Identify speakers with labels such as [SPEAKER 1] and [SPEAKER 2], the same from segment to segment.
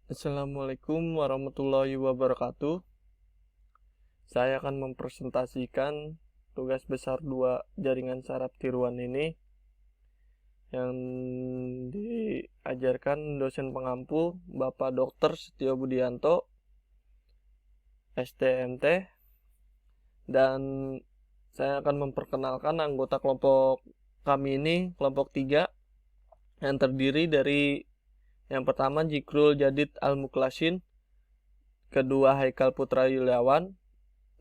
[SPEAKER 1] Assalamualaikum warahmatullahi wabarakatuh. Saya akan mempresentasikan tugas besar 2 jaringan saraf tiruan ini yang diajarkan dosen pengampu Bapak Dr. Setio Budianto, STMT, dan saya akan memperkenalkan anggota kelompok kami ini, kelompok 3, yang terdiri dari yang pertama Jikrul Jadid Al-Muklasin, kedua Haikal Putra Yuliawan,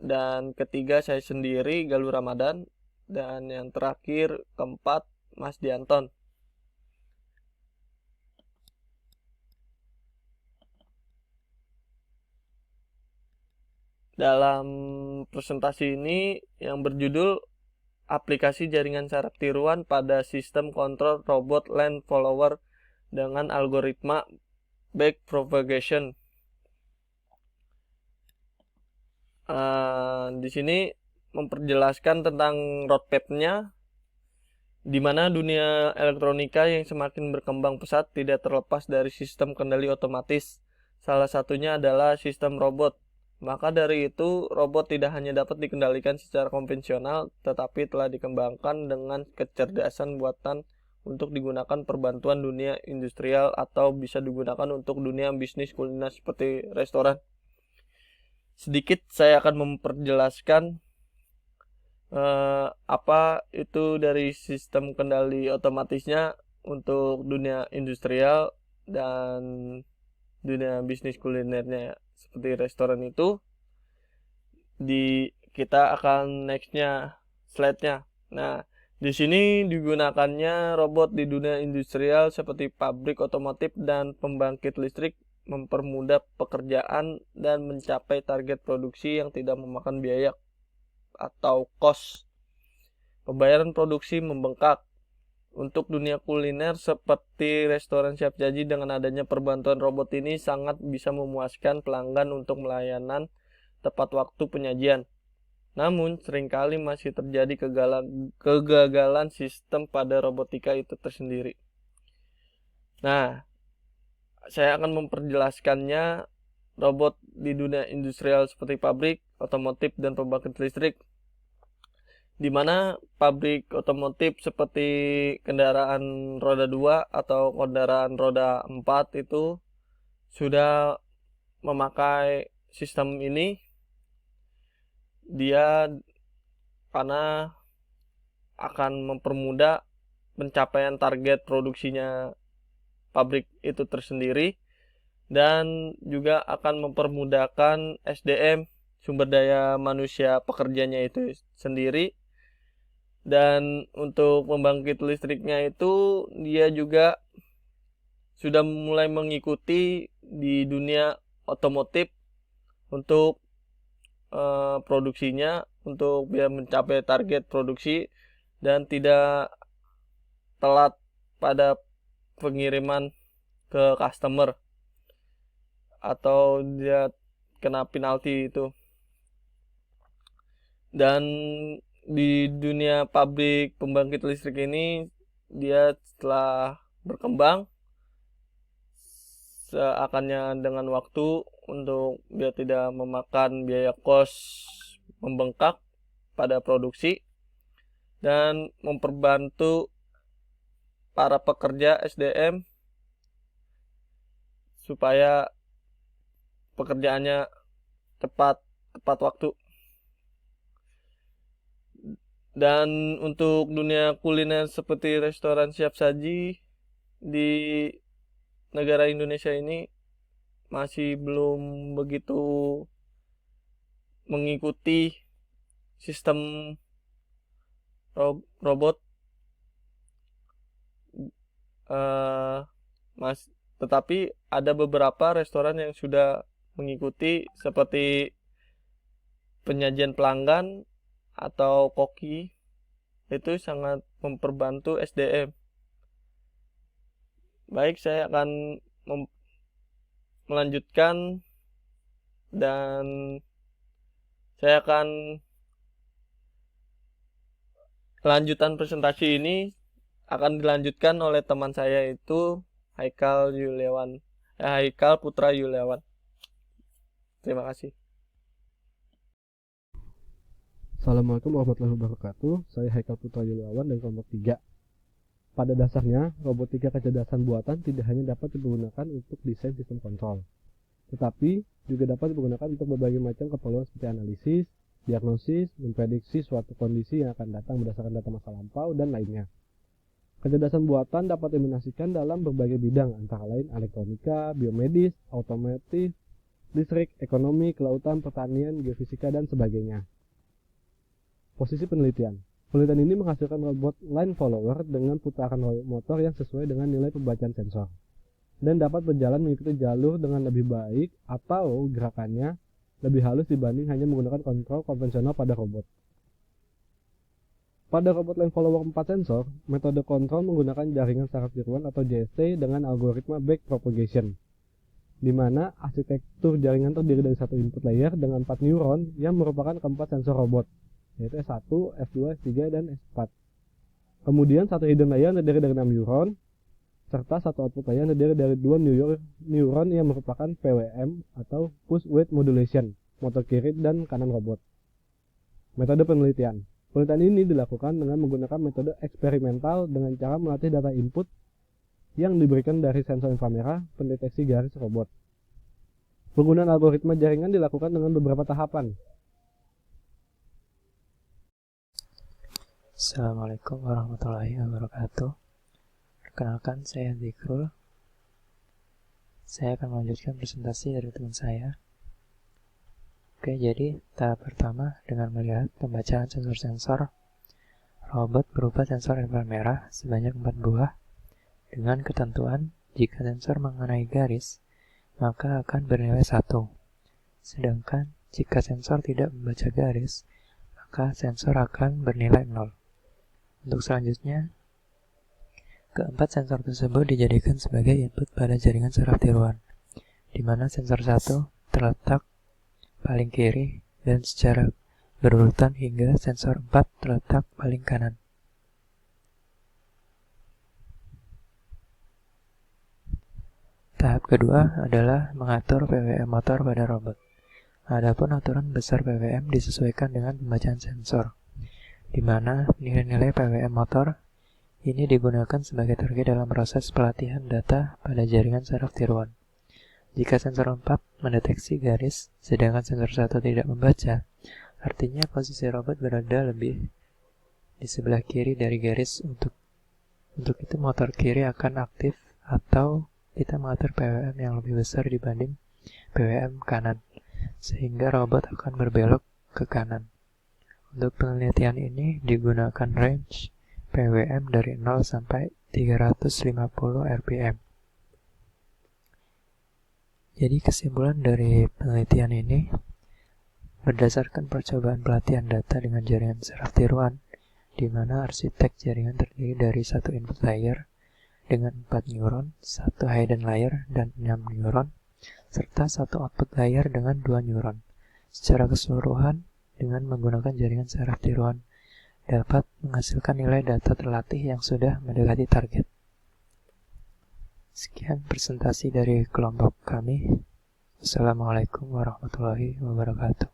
[SPEAKER 1] dan ketiga saya sendiri Galuh Ramadan, dan yang terakhir keempat Mas Dianton. Dalam presentasi ini yang berjudul aplikasi jaringan saraf tiruan pada sistem kontrol robot land follower dengan algoritma backpropagation. Di sini memperjelaskan tentang roadmap-nya, di mana dunia elektronika yang semakin berkembang pesat tidak terlepas dari sistem kendali otomatis. Salah satunya adalah sistem robot. Maka dari itu, robot tidak hanya dapat dikendalikan secara konvensional, tetapi telah dikembangkan dengan kecerdasan buatan untuk digunakan perbantuan dunia industrial atau bisa digunakan untuk dunia bisnis kuliner seperti restoran. Sedikit saya akan memperjelaskan apa itu dari sistem kendali otomatisnya untuk dunia industrial dan dunia bisnis kulinernya seperti restoran itu. Kita akan nextnya slide-nya. Nah, di sini digunakannya robot di dunia industrial seperti pabrik otomotif dan pembangkit listrik, mempermudah pekerjaan dan mencapai target produksi yang tidak memakan biaya atau cost. Pembayaran produksi membengkak. Untuk dunia kuliner seperti restoran siap saji, dengan adanya perbantuan robot ini sangat bisa memuaskan pelanggan untuk melayanan tepat waktu penyajian. Namun, seringkali masih terjadi kegagalan sistem pada robotika itu tersendiri. Nah, saya akan memperjelaskannya robot di dunia industrial seperti pabrik, otomotif, dan pembangkit listrik, di mana pabrik otomotif seperti kendaraan roda 2 atau kendaraan roda 4 itu sudah memakai sistem ini. Dia karena akan mempermudah pencapaian target produksinya pabrik itu tersendiri, dan juga akan mempermudahkan SDM, sumber daya manusia pekerjanya itu sendiri. Dan untuk pembangkit listriknya itu dia juga sudah mulai mengikuti di dunia otomotif untuk produksinya, untuk biar mencapai target produksi dan tidak telat pada pengiriman ke customer atau dia kena penalti itu. Dan di dunia pabrik pembangkit listrik ini dia setelah berkembang seakannya dengan waktu, untuk biar tidak memakan biaya kos membengkak pada produksi dan memperbantu para pekerja SDM supaya pekerjaannya tepat waktu. Dan untuk dunia kuliner seperti restoran siap saji di negara Indonesia ini masih belum begitu mengikuti sistem robot. Tetapi ada beberapa restoran yang sudah mengikuti, seperti penyajian pelanggan atau koki, itu sangat memperbantu SDM. Baik, saya akan melanjutkan, dan saya akan lanjutan presentasi ini akan dilanjutkan oleh teman saya itu Haikal Yuliawan Haikal Putra Yuliawan. Terima kasih.
[SPEAKER 2] Assalamualaikum warahmatullahi wabarakatuh. Saya Haikal Putra Yuliawan dari kelompok 3. Pada dasarnya, robotika kecerdasan buatan tidak hanya dapat digunakan untuk desain sistem kontrol, tetapi juga dapat digunakan untuk berbagai macam keperluan seperti analisis, diagnosis, memprediksi suatu kondisi yang akan datang berdasarkan data masa lampau, dan lainnya. Kecerdasan buatan dapat diaplikasikan dalam berbagai bidang, antara lain elektronika, biomedis, otomotif, listrik, ekonomi, kelautan, pertanian, geofisika, dan sebagainya. Posisi penelitian. Penelitian ini menghasilkan robot line follower dengan putaran motor yang sesuai dengan nilai pembacaan sensor, dan dapat berjalan mengikuti jalur dengan lebih baik atau gerakannya lebih halus dibanding hanya menggunakan kontrol konvensional pada robot. Pada robot line follower 4 sensor, metode kontrol menggunakan jaringan saraf tiruan atau JST dengan algoritma back propagation, di mana arsitektur jaringan terdiri dari satu input layer dengan 4 neuron yang merupakan keempat sensor robot, yaitu S1, F2, F3, dan S4. Kemudian satu hidden layer terdiri dari 6 neuron, serta satu output layer terdiri dari 2 neuron yang merupakan PWM atau push weight modulation, motor kiri dan kanan robot. Metode penelitian. Penelitian ini dilakukan dengan menggunakan metode eksperimental dengan cara melatih data input yang diberikan dari sensor inframerah pendeteksi garis robot. Penggunaan algoritma jaringan dilakukan dengan beberapa tahapan.
[SPEAKER 3] Assalamualaikum warahmatullahi wabarakatuh. Perkenalkan, saya Zikrul. Saya akan melanjutkan presentasi dari teman saya. Oke, jadi tahap pertama dengan melihat pembacaan sensor-sensor. Robot berupa sensor inframerah sebanyak 4 buah dengan ketentuan jika sensor mengenai garis maka akan bernilai 1. Sedangkan jika sensor tidak membaca garis maka sensor akan bernilai 0. Untuk selanjutnya, keempat sensor tersebut dijadikan sebagai input pada jaringan saraf tiruan, di mana sensor 1 terletak paling kiri dan secara berurutan hingga sensor 4 terletak paling kanan. Tahap kedua adalah mengatur PWM motor pada robot. Adapun aturan besar PWM disesuaikan dengan pembacaan sensor, di mana nilai-nilai PWM motor ini digunakan sebagai target dalam proses pelatihan data pada jaringan saraf tiruan. Jika sensor 4 mendeteksi garis, sedangkan sensor 1 tidak membaca, artinya posisi robot berada lebih di sebelah kiri dari garis. Untuk itu motor kiri akan aktif atau kita mengatur PWM yang lebih besar dibanding PWM kanan, sehingga robot akan berbelok ke kanan. Untuk penelitian ini digunakan range PWM dari 0 sampai 350 rpm. Jadi kesimpulan dari penelitian ini, berdasarkan percobaan pelatihan data dengan jaringan saraf tiruan, di mana arsitek jaringan terdiri dari satu input layer dengan 4 neuron, satu hidden layer dan 6 neuron, serta satu output layer dengan 2 neuron. Secara keseluruhan, dengan menggunakan jaringan saraf tiruan, dapat menghasilkan nilai data terlatih yang sudah mendekati target. Sekian presentasi dari kelompok kami. Assalamualaikum warahmatullahi wabarakatuh.